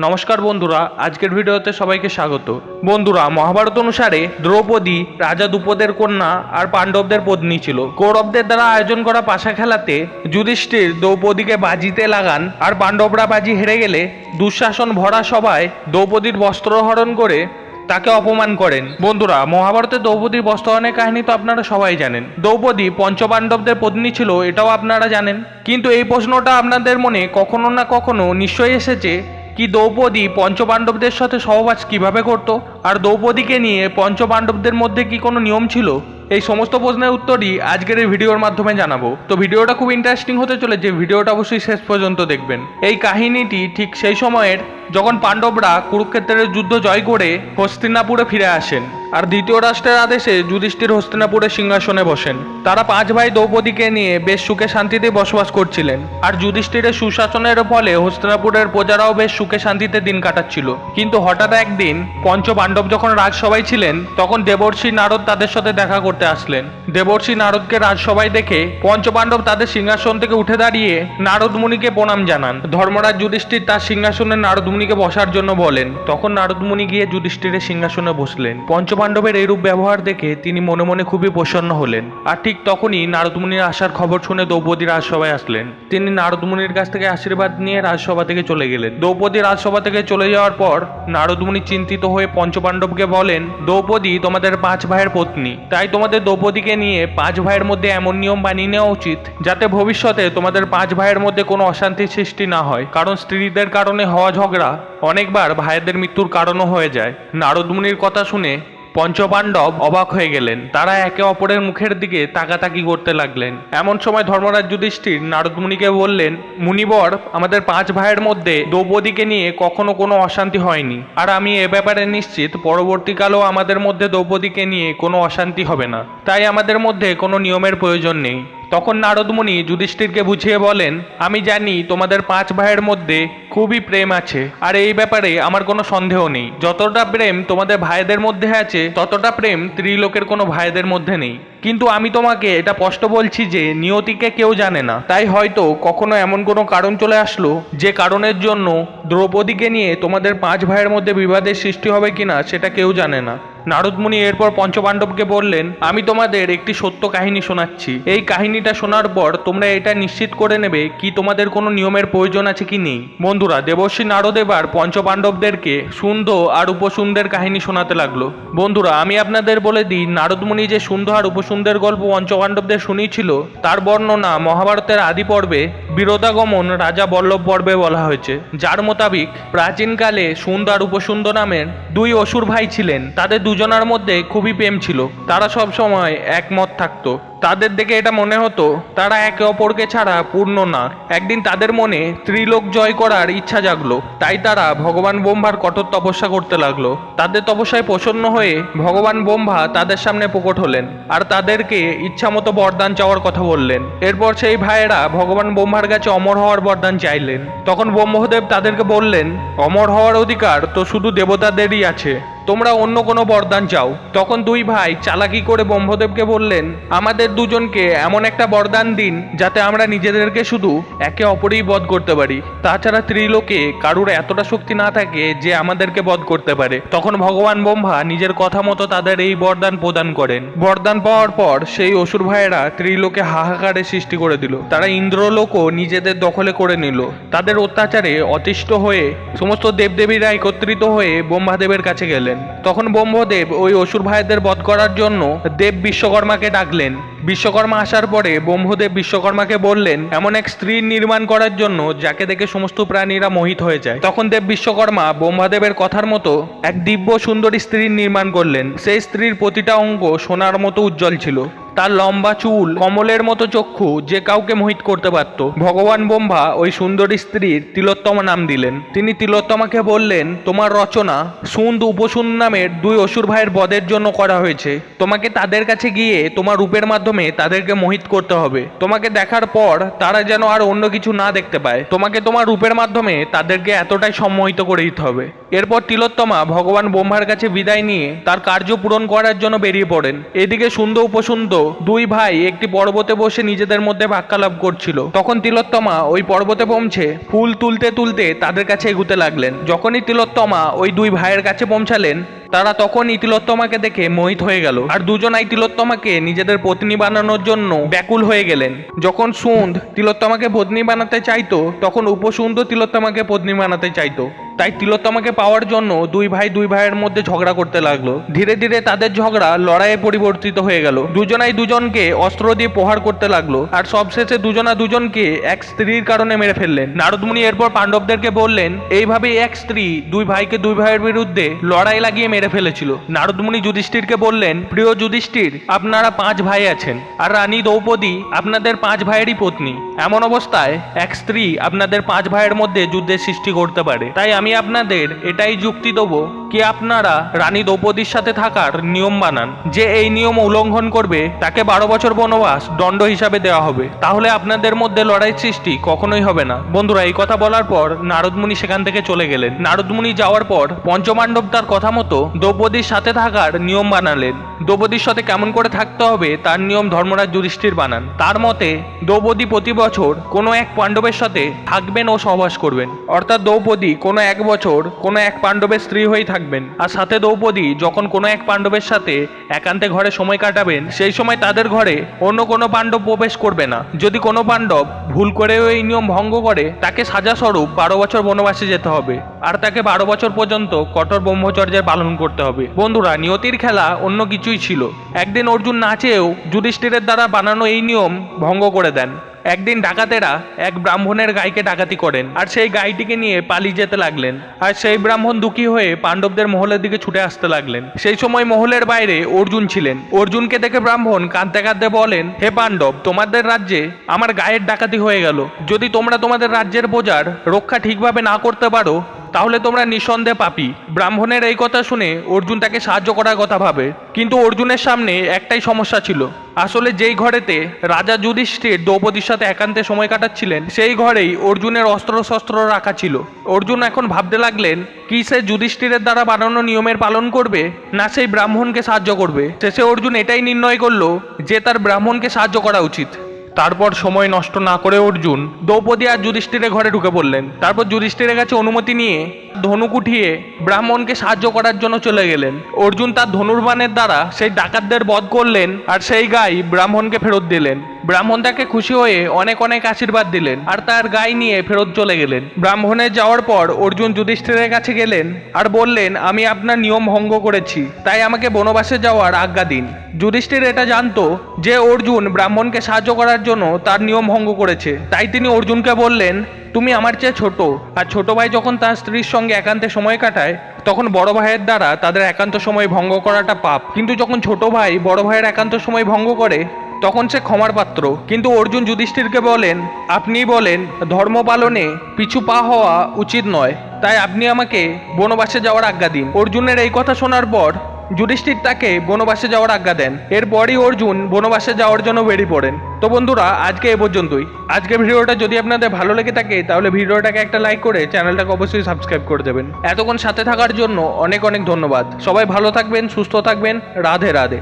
নমস্কার বন্ধুরা, আজকের ভিডিওতে সবাইকে স্বাগত। বন্ধুরা, মহাভারত অনুসারে দ্রৌপদী রাজা দ্রুপদের কন্যা আর পাণ্ডবদের পত্নী ছিল। কৌরবদের দ্বারা আয়োজন করা পাশা খেলাতে যুধিষ্ঠির দ্রৌপদীকে বাজিতে লাগান, আর পাণ্ডবরা বাজি হেরে গেলে দুঃশাসন ভরা সভায় দ্রৌপদীর বস্ত্রহরণ করে তাকে অপমান করেন। বন্ধুরা, মহাভারতে দ্রৌপদীর বস্ত্রহরণের কাহিনী তো আপনারা সবাই জানেন। দ্রৌপদী পঞ্চপাণ্ডবদের পত্নী ছিল, এটাও আপনারা জানেন। কিন্তু এই প্রশ্নটা আপনাদের মনে কখনো না কখনো নিশ্চয়ই এসেছে কি দ্রৌপদী পঞ্চপাণ্ডবদের সাথে সহবাস কিভাবে করত, আর দ্রৌপদীকে নিয়ে পঞ্চপাণ্ডবদের মধ্যে কি কোনো নিয়ম ছিল? এই সমস্ত প্রশ্নের উত্তরই আজকের এই ভিডিওর মাধ্যমে জানাবো। তো ভিডিওটা খুব ইন্টারেস্টিং হতে চলেছে, ভিডিওটা অবশ্যই শেষ পর্যন্ত দেখবেন। এই কাহিনীটি ঠিক সেই সময়ের যখন পাণ্ডবরা কুরুক্ষেত্রের যুদ্ধ জয় করে হস্তিনাপুরে ফিরে আসেন, আর দ্বিতীয় রাষ্ট্রের আদেশে যুধিষ্ঠির হস্তিনাপুরের সিংহাসনে বসেন। তারা পাঁচ ভাই দ্রৌপদীকে নিয়ে বেশ সুখে শান্তিতে বসবাস করছিলেন, আর যুধিষ্ঠিরের সুশাসনের ফলে হস্তিনাপুরের প্রজারাও বেশ সুখে শান্তিতে দিন কাটাচ্ছিল। কিন্তু হঠাৎ একদিন পঞ্চ পাণ্ডব যখন রাজসভায় ছিলেন, তখন দেবর্ষি নারদ তাদের সাথে দেখা করতে আসলেন। দেবর্ষি নারদকে রাজসভায় দেখে পঞ্চপাণ্ডব তাদের সিংহাসন থেকে উঠে দাঁড়িয়ে নারদ মুনিকে প্রণাম জানান। ধর্মরাজ যুধিষ্ঠির তার সিংহাসনে নারদ মুনিকে বসার জন্য বলেন। তখন নারদ মুনি গিয়ে যুধিষ্ঠিরের সিংহাসনে বসলেন। পঞ্চপাণ্ডবের এইরূপ ব্যবহার দেখে তিনি মনে মনে খুবই প্রসন্ন হলেন। আর ঠিক তখনই নারদ মুনির আসার খবর শুনে দ্রৌপদী রাজসভায় আসলেন। তিনি নারদ মুনির কাছ থেকে আশীর্বাদ নিয়ে রাজসভা থেকে চলে গেলেন। দ্রৌপদী রাজসভা থেকে চলে যাওয়ার পর নারদ মুনি চিন্তিত হয়ে পঞ্চপাণ্ডবকে বলেন, দ্রৌপদী তোমাদের পাঁচ ভাইয়ের পত্নী, তাই তোমাদের দ্রৌপদীকে নিয়ে পাঁচ ভাইয়ের মধ্যে এমন নিয়ম বানিয়ে নেওয়া উচিত যাতে ভবিষ্যতে তোমাদের পাঁচ ভাইয়ের মধ্যে কোনো অশান্তির সৃষ্টি না হয়, কারণ স্ত্রীদের কারণে হওয়া ঝগড়া অনেকবার ভাইদের মৃত্যুর কারণও হয়ে যায়। নারদ মুনির কথা শুনে পঞ্চপাণ্ডব অবাক হয়ে গেলেন। তারা একে অপরের মুখের দিকে তাকাতাকি করতে লাগলেন। এমন সময় ধর্মরাজ যুধিষ্ঠির নারদ মুনিকে বললেন, মুনিবর, আমাদের পাঁচ ভাইয়ের মধ্যে দ্রৌপদীকে নিয়ে কখনো কোনো অশান্তি হয়নি, আর আমি এ ব্যাপারে নিশ্চিত পরবর্তীকালেও আমাদের মধ্যে দ্রৌপদীকে নিয়ে কোনো অশান্তি হবে না, তাই আমাদের মধ্যে কোনো নিয়মের প্রয়োজন নেই। তখন নারদ মুনি যুধিষ্ঠিরকে বুঝিয়ে বলেন, আমি জানি তোমাদের পাঁচ ভাইয়ের মধ্যে খুবই প্রেম আছে, আর এই ব্যাপারে আমার কোনো সন্দেহ নেই। যতটা প্রেম তোমাদের ভাইদের মধ্যে আছে, ততটা প্রেম ত্রিলোকের কোনো ভাইদের মধ্যে নেই। কিন্তু আমি তোমাকে এটা স্পষ্ট বলছি যে নিয়তিকে কেউ জানে না, তাই হয়তো কখনো এমন কোনো কারণ চলে আসলো যে কারণের জন্য দ্রৌপদীকে নিয়ে তোমাদের পাঁচ ভাইয়ের মধ্যে বিবাদের সৃষ্টি হবে কিনা সেটা কেউ জানে না। নারদ মুনি এরপর পঞ্চপাণ্ডবকে বললেন, আমি তোমাদের একটি সত্য কাহিনী শোনাচ্ছি। এই কাহিনীটা শোনার পর তোমরা এটা নিশ্চিত করে নেবে কি তোমাদের কোনো নিয়মের প্রয়োজন আছে কি নেই। বন্ধুরা, দেবর্ষি নারদ এবার পঞ্চপাণ্ডবদেরকে সুন্ধ আর উপসুন্ধের কাহিনী শোনাতে লাগলো। বন্ধুরা, আমি আপনাদের বলে দিই, নারদ মুনি যে সুন্ধ আর উপসুন্ধের গল্প পঞ্চপাণ্ডবদের শুনিয়েছিল তার বর্ণনা মহাভারতের আদি পর্বে বীরদাগমন রাজা বল্লভ পর্বে বলা হয়েছে, যার মোতাবিক প্রাচীনকালে সুন্ধ আর উপসুন্ধ নামের দুই অসুর ভাই ছিলেন। তাদের দুজনের মধ্যে খুবই প্রেম ছিল। তারা সব সময় একমত থাকতো। তাদের দেখে এটা মনে হতো তারা একে অপরকে ছাড়া পূর্ণ না। একদিন তাদের মনে ত্রিলোক জয় করার ইচ্ছা জাগলো, তাই তারা ভগবান ব্রহ্মার কঠোর তপস্যা করতে লাগলো। তাদের তপস্যায় প্রসন্ন হয়ে ভগবান ব্রহ্মা তাদের সামনে প্রকট হলেন, আর তাদেরকে ইচ্ছামতো বরদান চাওয়ার কথা বললেন। এরপর সেই ভাইয়েরা ভগবান ব্রহ্মার কাছে অমর হওয়ার বরদান চাইলেন। তখন ব্রহ্মদেব তাদেরকে বললেন, অমর হওয়ার অধিকার তো শুধু দেবতাদেরই আছে, তোমরা অন্য কোনো বরদান চাও। তখন দুই ভাই চালাকি করে ব্রহ্মদেবকে বললেন, আমাদের দুজনকে এমন একটা বরদান দিন যাতে আমরা নিজেদেরকে শুধু একে অপরেই বধ করতে পারি, তাছাড়া ত্রিলোকে কারুর এতটা শক্তি না থাকে যে আমাদেরকে বধ করতে পারে। তখন ভগবান ব্রহ্মা নিজের কথা মতো তাদের এই বরদান প্রদান করেন। বরদান পাওয়ার পর সেই অসুর ভাইয়েরা ত্রিলোকে হাহাকারের সৃষ্টি করে দিল। তারা ইন্দ্রলোকও নিজেদের দখলে করে নিল। তাদের অত্যাচারে অতিষ্ঠ হয়ে সমস্ত দেবদেবীরা একত্রিত হয়ে ব্রহ্মাদেবের কাছে গেলেন। তখন ব্রহ্মদেব ওই অসুর ভাইদের বধ করার জন্য দেব বিশ্বকর্মাকে ডাকলেন। বিশ্বকর্মা আসার পরে ব্রহ্মদেব বিশ্বকর্মাকে বললেন এমন এক স্ত্রী নির্মাণ করার জন্য যাকে দেখে সমস্ত প্রাণীরা মোহিত হয়ে যায়। তখন দেব বিশ্বকর্মা ব্রহ্মদেবের কথার মতো এক দিব্য সুন্দরী স্ত্রীর নির্মাণ করলেন। সেই স্ত্রীর প্রতিটা অঙ্গ সোনার মতো উজ্জ্বল ছিল। তার লম্বা চুল, কমলের মতো চক্ষু যে কাউকে মোহিত করতে পারত। ভগবান ব্রহ্মা ওই সুন্দরী স্ত্রীর তিলোত্তমা নাম দিলেন। তিনি তিলোত্তমাকে বললেন, তোমার রচনা সুন্দ উপসুন্দ নামের দুই অসুর ভাইয়ের বধের জন্য করা হয়েছে। তোমাকে তাদের কাছে গিয়ে তোমার রূপের মাধ্যমে তাদেরকে মোহিত করতে হবে। তোমাকে দেখার পর তারা যেন আর অন্য কিছু না দেখতে পায়। তোমাকে তোমার রূপের মাধ্যমে তাদেরকে এতটাই সম্মোহিত করে দিতে হবে। এরপর তিলোত্তমা ভগবান ব্রহ্মার কাছে বিদায় নিয়ে তার কার্য পূরণ করার জন্য বেরিয়ে পড়েন। এদিকে সুন্দ উপসুন্দ দুই ভাই একটি পর্বতে বসে নিজেদের মধ্যে বাক্যালাপ করছিল। তখন তিলোত্তমা ওই পর্বতে পৌঁছে ফুল তুলতে তুলতে তাদের কাছে এগুতে লাগলেন। যখনই তিলোত্তমা ওই দুই ভাইয়ের কাছে পৌঁছালেন, তারা তখনই তিলোত্তমাকে দেখে মোহিত হয়ে গেল আর দুজনাই তিলোত্তমাকে নিজেদের পত্নী বানানোর জন্য ব্যাকুল হয়ে গেলেন। যখন সুন্দ তিলোত্তমাকে পত্নী বানাতে চাইতো, তখন উপসুন্দ তিলোত্তমাকে পত্নী বানাতে চাইতো। তাই তিলোত্তমাকে পাওয়ার জন্য দুই ভাইয়ের মধ্যে ঝগড়া করতে লাগলো। ধীরে ধীরে তাদের ঝগড়া লড়াইয়ে পরিবর্তিত হয়ে গেল। দুজনাই দুজনকে অস্ত্র দিয়ে প্রহার করতে লাগলো আর সবশেষে দুজনকে এক স্ত্রীর কারণে মেরে ফেললেন। নারদমুনি এরপর পাণ্ডবদেরকে বললেন, এইভাবে এক স্ত্রী দুই ভাইয়ের বিরুদ্ধে লড়াই লাগিয়ে মেরে ফেলেছিল। নারদমুনি যুধিষ্ঠিরকে বললেন, প্রিয় যুধিষ্ঠির, আপনারা 5 ভাই আছেন আর রানী দ্রৌপদী আপনাদের 5 ভাইয়েরই পত্নী। এমন অবস্থায় এক স্ত্রী আপনাদের 5 ভাইয়ের মধ্যে যুদ্ধের সৃষ্টি করতে পারে। তাই আমি আপনাদের এটাই যুক্তি দেবো কি আপনারা রানী দ্রৌপদীর সাথে থাকার নিয়ম বানান, যে এই নিয়ম উল্লঙ্ঘন করবে তাকে 12 বছর বনবাস দণ্ড হিসাবে দেওয়া হবে। তাহলে আপনাদের মধ্যে লড়াই সৃষ্টি কখনোই হবে না। বন্ধুরা, এই কথা বলার পর নারদমুনি সেখান থেকে চলে গেলেন। নারদমুনি যাওয়ার পর পঞ্চপাণ্ডব তার কথা মতো দ্রৌপদীর সাথে থাকার নিয়ম বানালেন। দ্রৌপদীর সাথে কেমন করে থাকতে হবে তার নিয়ম ধর্মরাজ যুধিষ্ঠির বানান। তার মতে দ্রৌপদী প্রতি বছর কোনো এক পাণ্ডবের সাথে থাকবেন ও সহবাস করবেন। অর্থাৎ দ্রৌপদী কোনো এক বছর কোনো এক পাণ্ডবের স্ত্রী হয়ে থাকবেন, আর সাথে দ্রৌপদী যখন কোনো এক পাণ্ডবের সাথে একান্তে ঘরে সময় কাটাবেন, সেই সময় তাদের ঘরে অন্য কোনো পাণ্ডব প্রবেশ করবে না। যদি কোনো পাণ্ডব ভুল করেও এই নিয়ম ভঙ্গ করে, তাকে সাজা স্বরূপ 12 বছর বনবাসে যেতে হবে আর তাকে 12 বছর পর্যন্ত কঠোর ব্রহ্মচর্যের পালন করতে হবে। বন্ধুরা, নিয়তির খেলা অন্য কিছুই ছিল। একদিন অর্জুন না চেয়েও যুধিষ্ঠিরের দ্বারা বানানো এই নিয়ম ভঙ্গ করে দেন। একদিন ডাকাতেরা এক ব্রাহ্মণের গাইকে ডাকাতি করেন আর সেই গাইটিকে নিয়ে পালিয়ে যেতে লাগলেন। আর সেই ব্রাহ্মণ দুঃখী হয়ে পাণ্ডবদের মহলের দিকে ছুটে আসতে লাগলেন। সেই সময় মহলের বাইরে অর্জুন ছিলেন। অর্জুনকে দেখে ব্রাহ্মণ কাঁদতে কাঁদতে বলেন, হে পাণ্ডব, তোমাদের রাজ্যে আমার গায়ের ডাকাতি হয়ে গেল। যদি তোমরা তোমাদের রাজ্যের প্রজার রক্ষা ঠিকভাবে না করতে পারো, তাহলে তোমরা নিঃসন্দেহে পাপী। ব্রাহ্মণের এই কথা শুনে অর্জুন তাকে সাহায্য করার কথা ভাবে, কিন্তু অর্জুনের সামনে একটাই সমস্যা ছিল। আসলে যেই ঘরেতে রাজা যুধিষ্ঠির দ্রৌপদীর সাথে একান্তে সময় কাটাচ্ছিলেন, সেই ঘরেই অর্জুনের অস্ত্র রাখা ছিল। অর্জুন এখন ভাবতে লাগলেন কি সে যুধিষ্ঠিরের দ্বারা বানানো নিয়মের পালন করবে না সেই ব্রাহ্মণকে সাহায্য করবে। শেষে অর্জুন এটাই নির্ণয় করলো যে তার ব্রাহ্মণকে সাহায্য করা উচিত। তারপর সময় নষ্ট না করে অর্জুন দ্রৌপদী আর যুধিষ্ঠিরের ঘরে ঢুকে পড়লেন। তারপর যুধিষ্ঠিরের কাছে অনুমতি নিয়ে ধনুক উঠিয়ে ব্রাহ্মণকে সাহায্য করার জন্য চলে গেলেন। অর্জুন তার ধনুর্বাণের দ্বারা সেই ডাকাতদের বধ করলেন আর সেই গাই ব্রাহ্মণকে ফেরত দিলেন। ব্রাহ্মণ তাকে খুশি হয়ে অনেক অনেক আশীর্বাদ দিলেন আর তার গাই নিয়ে ফেরত চলে গেলেন। ব্রাহ্মণের যাওয়ার পর অর্জুন যুধিষ্ঠিরের কাছে গেলেন আর বললেন, আমি আপনার নিয়ম ভঙ্গ করেছি, তাই আমাকে বনবাসে যাওয়ার আজ্ঞা দিন। যুধিষ্ঠির এটা জানতো যে অর্জুন ব্রাহ্মণকে সাহায্য করার জন্য তার নিয়ম ভঙ্গ করেছে। তাই তিনি অর্জুনকে বললেন, তুমি আমার চেয়ে ছোট, আর ছোট ভাই যখন তার স্ত্রীর সঙ্গে একান্তে সময় কাটায়, তখন বড় ভাইয়ের দ্বারা তাদের একান্ত সময় ভঙ্গ করাটা পাপ। কিন্তু যখন ছোট ভাই বড় ভাইয়ের একান্ত সময় ভঙ্গ করে, তখন সে ক্ষমার পাত্র। কিন্তু অর্জুন যুধিষ্ঠিরকে বলেন, আপনি বলেন ধর্ম পালনে পিছু পা হওয়া উচিত নয়, তাই আপনি আমাকে বনবাসে যাওয়ার আজ্ঞা দিন। অর্জুনের এই কথা শোনার পর যুধিষ্ঠির তাকে বনবাসে যাওয়ার আজ্ঞা দেন। এরপরই অর্জুন বনবাসে যাওয়ার জন্য বেরিয়ে পড়েন। তো বন্ধুরা, আজকে এ পর্যন্তই। আজকের ভিডিওটা যদি আপনাদের ভালো লেগে থাকে, তাহলে ভিডিওটাকে একটা লাইক করে চ্যানেলটাকে অবশ্যই সাবস্ক্রাইব করে দেবেন। এতক্ষণ সাথে থাকার জন্য অনেক অনেক ধন্যবাদ। সবাই ভালো থাকবেন, সুস্থ থাকবেন। রাধে রাধে।